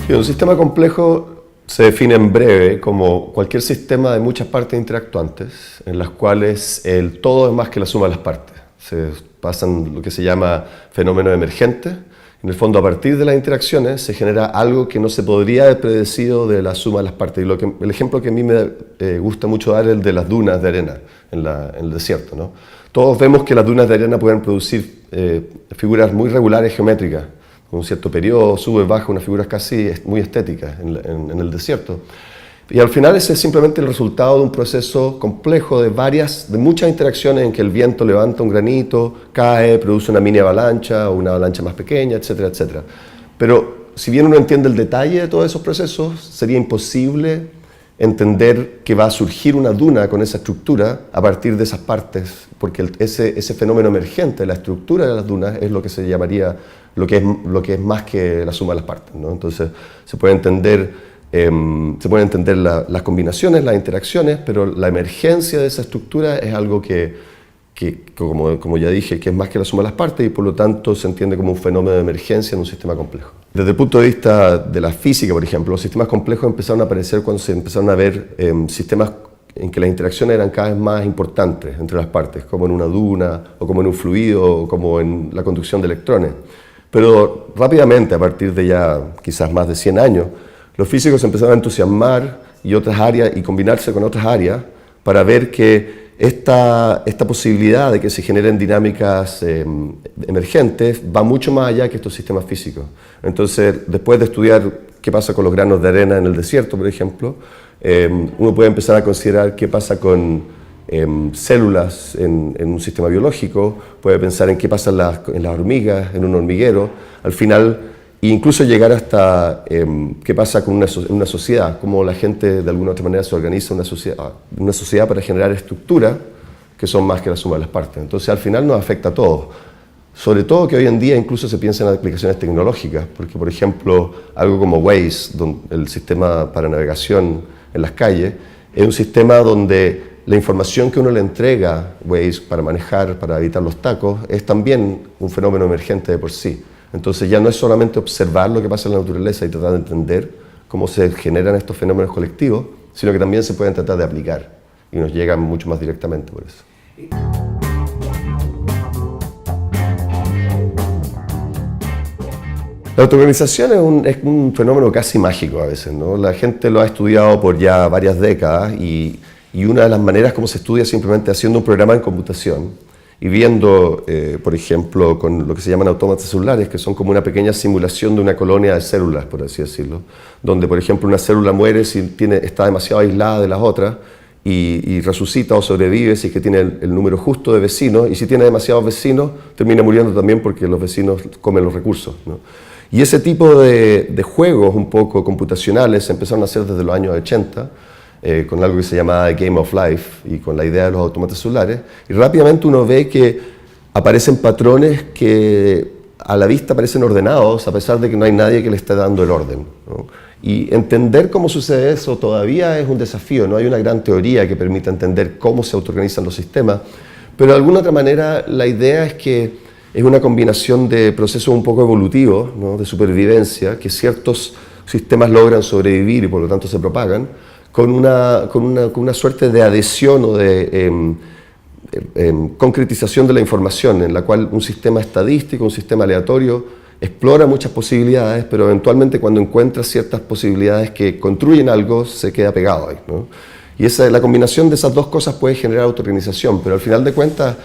Sí, un sistema complejo se define en breve como cualquier sistema de muchas partes interactuantes en las cuales el todo es más que la suma de las partes. Se pasan lo que se llama fenómenos emergentes. En el fondo, a partir de las interacciones se genera algo que no se podría haber predecido de la suma de las partes. Y el ejemplo que a mí me gusta mucho dar es el de las dunas de arena en el desierto, ¿no? Todos vemos que las dunas de arena pueden producir figuras muy regulares geométricas, con un cierto periodo, sube, baja, unas figuras casi muy estéticas en el desierto. Y al final ese es simplemente el resultado de un proceso complejo de muchas interacciones en que el viento levanta un granito, cae, produce una mini avalancha o una avalancha más pequeña, etcétera, etcétera. Pero si bien uno entiende el detalle de todos esos procesos, sería imposible entender que va a surgir una duna con esa estructura a partir de esas partes, porque ese fenómeno emergente, la estructura de las dunas, es lo que se llamaría lo que es más que la suma de las partes, ¿no? Entonces se pueden entender las combinaciones, las interacciones, pero la emergencia de esa estructura es algo que como ya dije, que es más que la suma de las partes y por lo tanto se entiende como un fenómeno de emergencia en un sistema complejo. Desde el punto de vista de la física, por ejemplo, los sistemas complejos empezaron a aparecer cuando se empezaron a ver sistemas en que las interacciones eran cada vez más importantes entre las partes, como en una duna, o como en un fluido, o como en la conducción de electrones. Pero rápidamente, a partir de ya quizás más de 100 años, los físicos empezaron a entusiasmar y combinarse con otras áreas para ver que esta posibilidad de que se generen dinámicas emergentes va mucho más allá que estos sistemas físicos. Entonces, después de estudiar qué pasa con los granos de arena en el desierto, por ejemplo, uno puede empezar a considerar qué pasa con células en un sistema biológico, puede pensar en qué pasa en las hormigas, en un hormiguero, al final, e incluso llegar hasta qué pasa con una sociedad, cómo la gente de alguna otra manera se organiza una sociedad para generar estructuras que son más que la suma de las partes. Entonces al final nos afecta a todos. Sobre todo que hoy en día incluso se piensa en aplicaciones tecnológicas, porque por ejemplo algo como Waze, el sistema para navegación en las calles, es un sistema donde la información que uno le entrega a Waze para manejar, para evitar los tacos, es también un fenómeno emergente de por sí. Entonces ya no es solamente observar lo que pasa en la naturaleza y tratar de entender cómo se generan estos fenómenos colectivos, sino que también se pueden tratar de aplicar y nos llegan mucho más directamente por eso. La autoorganización es un fenómeno casi mágico a veces, ¿no? La gente lo ha estudiado por ya varias décadas y una de las maneras como se estudia es simplemente haciendo un programa en computación y viendo, por ejemplo, con lo que se llaman autómatas celulares, que son como una pequeña simulación de una colonia de células, por así decirlo, donde, por ejemplo, una célula muere si está demasiado aislada de las otras y resucita o sobrevive si es que tiene el número justo de vecinos, y si tiene demasiados vecinos, termina muriendo también porque los vecinos comen los recursos, ¿no? Y ese tipo de juegos un poco computacionales se empezaron a hacer desde los años 80, con algo que se llamaba Game of Life y con la idea de los autómatas celulares, y rápidamente uno ve que aparecen patrones que a la vista parecen ordenados a pesar de que no hay nadie que le esté dando el orden, ¿no? Y entender cómo sucede eso todavía es un desafío, no hay una gran teoría que permita entender cómo se autoorganizan los sistemas, pero de alguna otra manera la idea es que es una combinación de procesos un poco evolutivos, ¿no? De supervivencia, que ciertos sistemas logran sobrevivir y por lo tanto se propagan, con una suerte de adhesión o de concretización de la información, en la cual un sistema estadístico, un sistema aleatorio, explora muchas posibilidades, pero eventualmente cuando encuentra ciertas posibilidades que construyen algo, se queda pegado ahí, ¿no? Y la combinación de esas dos cosas puede generar autoorganización, pero al final de cuentas,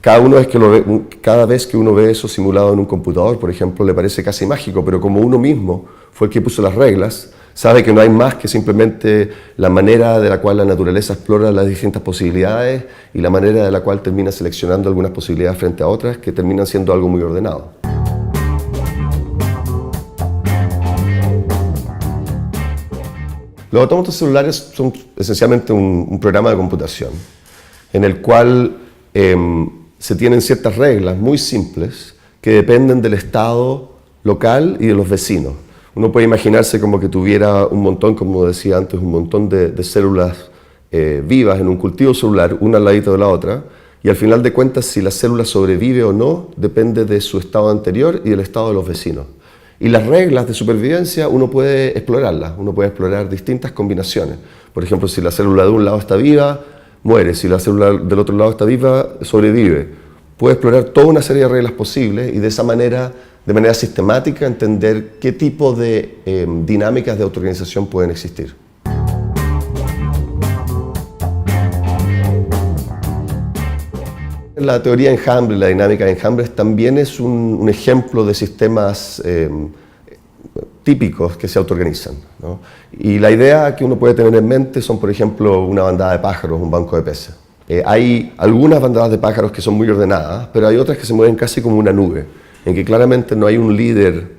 cada vez que uno ve eso simulado en un computador, por ejemplo, le parece casi mágico, pero como uno mismo fue el que puso las reglas, sabe que no hay más que simplemente la manera de la cual la naturaleza explora las distintas posibilidades y la manera de la cual termina seleccionando algunas posibilidades frente a otras que terminan siendo algo muy ordenado. Los autómatas celulares son esencialmente un programa de computación en el cual se tienen ciertas reglas muy simples que dependen del estado local y de los vecinos. Uno puede imaginarse como que tuviera un montón, como decía antes, un montón de células vivas en un cultivo celular, una al ladito de la otra, y al final de cuentas si la célula sobrevive o no depende de su estado anterior y del estado de los vecinos. Y las reglas de supervivencia uno puede explorarlas, uno puede explorar distintas combinaciones. Por ejemplo, si la célula de un lado está viva, muere. Si la célula del otro lado está viva, sobrevive. Puede explorar toda una serie de reglas posibles y de esa manera, de manera sistemática, entender qué tipo de dinámicas de autoorganización pueden existir. La teoría de enjambre, la dinámica de enjambres, también es un ejemplo de sistemas típicos que se autoorganizan, ¿no? Y la idea que uno puede tener en mente son, por ejemplo, una bandada de pájaros, un banco de peces. Hay algunas bandadas de pájaros que son muy ordenadas, pero hay otras que se mueven casi como una nube, en que claramente no hay un líder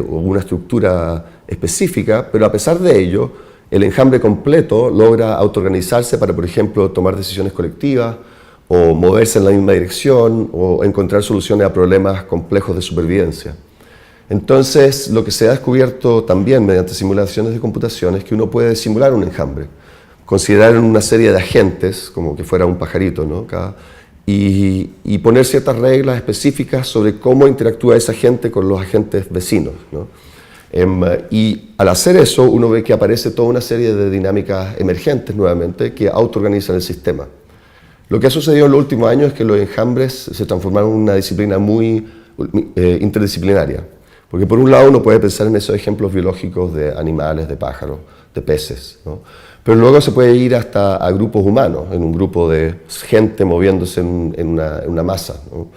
o una estructura específica, pero a pesar de ello, el enjambre completo logra autoorganizarse para, por ejemplo, tomar decisiones colectivas, o moverse en la misma dirección, o encontrar soluciones a problemas complejos de supervivencia. Entonces, lo que se ha descubierto también mediante simulaciones de computación es que uno puede simular un enjambre, considerar una serie de agentes, como que fuera un pajarito, ¿no? Y poner ciertas reglas específicas sobre cómo interactúa ese agente con los agentes vecinos, ¿no? Y al hacer eso, uno ve que aparece toda una serie de dinámicas emergentes nuevamente que autoorganizan el sistema. Lo que ha sucedido en los últimos años es que los enjambres se transformaron en una disciplina muy interdisciplinaria. Porque por un lado uno puede pensar en esos ejemplos biológicos de animales, de pájaros, de peces, ¿no? Pero luego se puede ir hasta a grupos humanos, en un grupo de gente moviéndose en una masa, ¿no?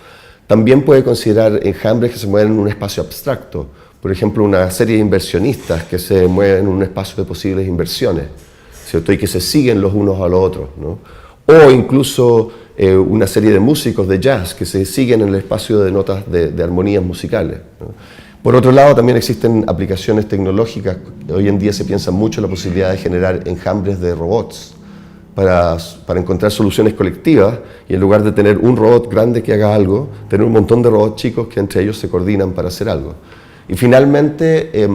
También puede considerar enjambres que se mueven en un espacio abstracto. Por ejemplo, una serie de inversionistas que se mueven en un espacio de posibles inversiones, ¿cierto? Y que se siguen los unos a los otros, ¿no? O incluso una serie de músicos de jazz que se siguen en el espacio de notas de armonías musicales, ¿no? Por otro lado, también existen aplicaciones tecnológicas. Hoy en día se piensa mucho en la posibilidad de generar enjambres de robots para encontrar soluciones colectivas y en lugar de tener un robot grande que haga algo, tener un montón de robots chicos que entre ellos se coordinan para hacer algo. Y finalmente,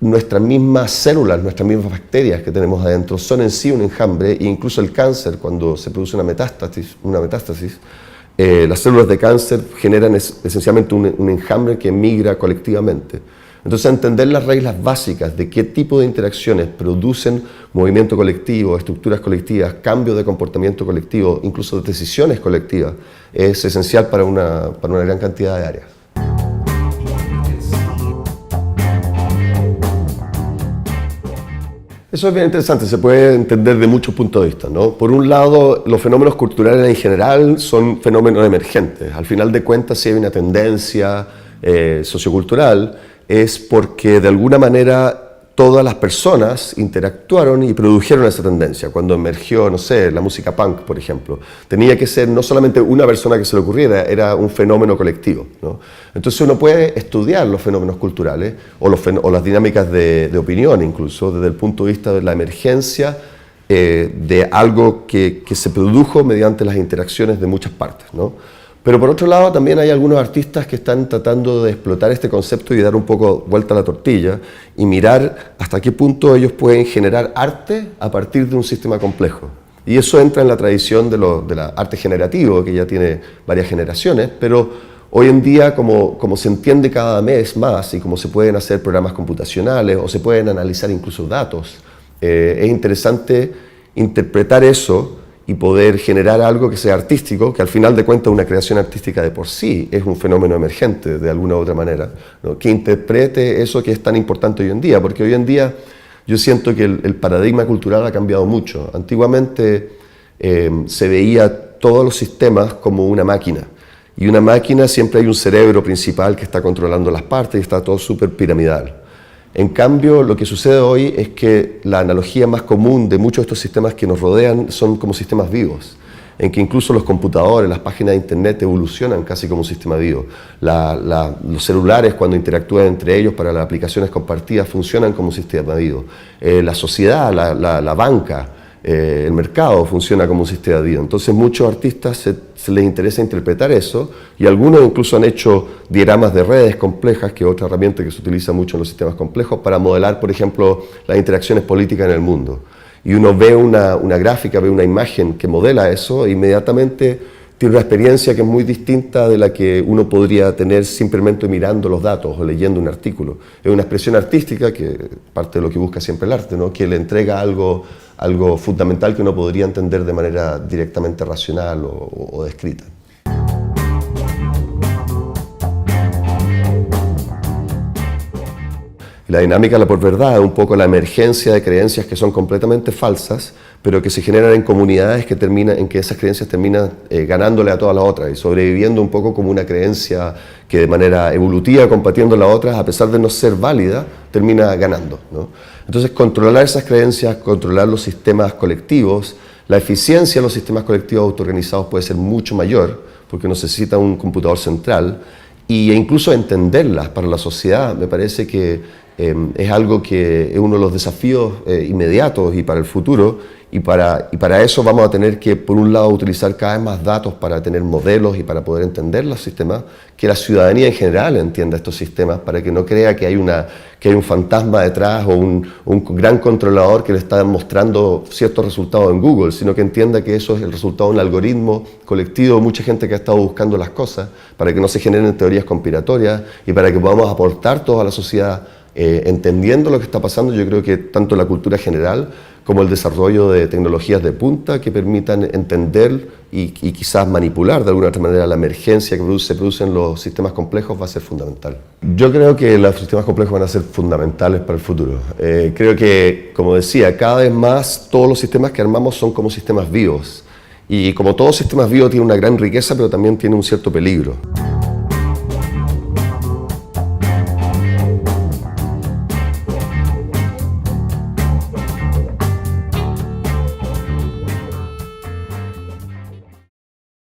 nuestras mismas células, nuestras mismas bacterias que tenemos adentro son en sí un enjambre, e incluso el cáncer, cuando se produce una metástasis, las células de cáncer generan esencialmente un enjambre que migra colectivamente. Entonces, entender las reglas básicas de qué tipo de interacciones producen movimiento colectivo, estructuras colectivas, cambios de comportamiento colectivo, incluso decisiones colectivas, es esencial para una gran cantidad de áreas. Eso es bien interesante, se puede entender de muchos puntos de vista, ¿no? Por un lado, los fenómenos culturales en general son fenómenos emergentes. Al final de cuentas, si hay una tendencia sociocultural, es porque de alguna manera todas las personas interactuaron y produjeron esa tendencia. Cuando emergió, no sé, la música punk, por ejemplo, tenía que ser no solamente una persona que se le ocurriera, era un fenómeno colectivo, ¿no? Entonces uno puede estudiar los fenómenos culturales o las dinámicas de opinión incluso desde el punto de vista de la emergencia de algo que se produjo mediante las interacciones de muchas partes, ¿no? Pero por otro lado también hay algunos artistas que están tratando de explotar este concepto y dar un poco vuelta a la tortilla y mirar hasta qué punto ellos pueden generar arte a partir de un sistema complejo. Y eso entra en la tradición de la arte generativo, que ya tiene varias generaciones, pero hoy en día como se entiende cada vez más y como se pueden hacer programas computacionales o se pueden analizar incluso datos, es interesante interpretar eso y poder generar algo que sea artístico, que al final de cuentas una creación artística de por sí es un fenómeno emergente de alguna u otra manera, ¿no? Que interprete eso que es tan importante hoy en día, porque hoy en día yo siento que el paradigma cultural ha cambiado mucho. Antiguamente se veía todos los sistemas como una máquina, y una máquina siempre hay un cerebro principal que está controlando las partes y está todo súper piramidal. En cambio, lo que sucede hoy es que la analogía más común de muchos de estos sistemas que nos rodean son como sistemas vivos, en que incluso los computadores, las páginas de internet evolucionan casi como un sistema vivo. Los celulares, cuando interactúan entre ellos para las aplicaciones compartidas, funcionan como un sistema vivo. La sociedad, la banca, el mercado funciona como un sistema vivo. Entonces muchos artistas se les interesa interpretar eso, y algunos incluso han hecho diagramas de redes complejas, que es otra herramienta que se utiliza mucho en los sistemas complejos, para modelar, por ejemplo, las interacciones políticas en el mundo. Y uno ve una gráfica, ve una imagen que modela eso, e inmediatamente tiene una experiencia que es muy distinta de la que uno podría tener simplemente mirando los datos o leyendo un artículo. Es una expresión artística, que parte de lo que busca siempre el arte, ¿no? Que le entrega algo fundamental que uno podría entender de manera directamente racional o descrita. La dinámica de la posverdad es un poco la emergencia de creencias que son completamente falsas, pero que se generan en comunidades en que esas creencias terminan ganándole a todas las otras y sobreviviendo un poco como una creencia que de manera evolutiva, combatiendo las otras, a pesar de no ser válida, termina ganando, ¿no? Entonces, controlar esas creencias, controlar los sistemas colectivos, la eficiencia de los sistemas colectivos autoorganizados puede ser mucho mayor, porque no necesita un computador central, e incluso entenderlas para la sociedad, me parece que es algo que es uno de los desafíos inmediatos y para el futuro, y para eso vamos a tener que, por un lado, utilizar cada vez más datos para tener modelos y para poder entender los sistemas, que la ciudadanía en general entienda estos sistemas, para que no crea que hay un fantasma detrás o un gran controlador que le está mostrando ciertos resultados en Google, sino que entienda que eso es el resultado de un algoritmo colectivo, mucha gente que ha estado buscando las cosas, para que no se generen teorías conspiratorias y para que podamos aportar todos a la sociedad entendiendo lo que está pasando. Yo creo que tanto la cultura general como el desarrollo de tecnologías de punta que permitan entender y quizás manipular de alguna otra manera la emergencia que se produce en los sistemas complejos va a ser fundamental. Yo creo que los sistemas complejos van a ser fundamentales para el futuro. Creo que, como decía, cada vez más todos los sistemas que armamos son como sistemas vivos. Y como todos sistemas vivos tienen una gran riqueza, pero también tienen un cierto peligro.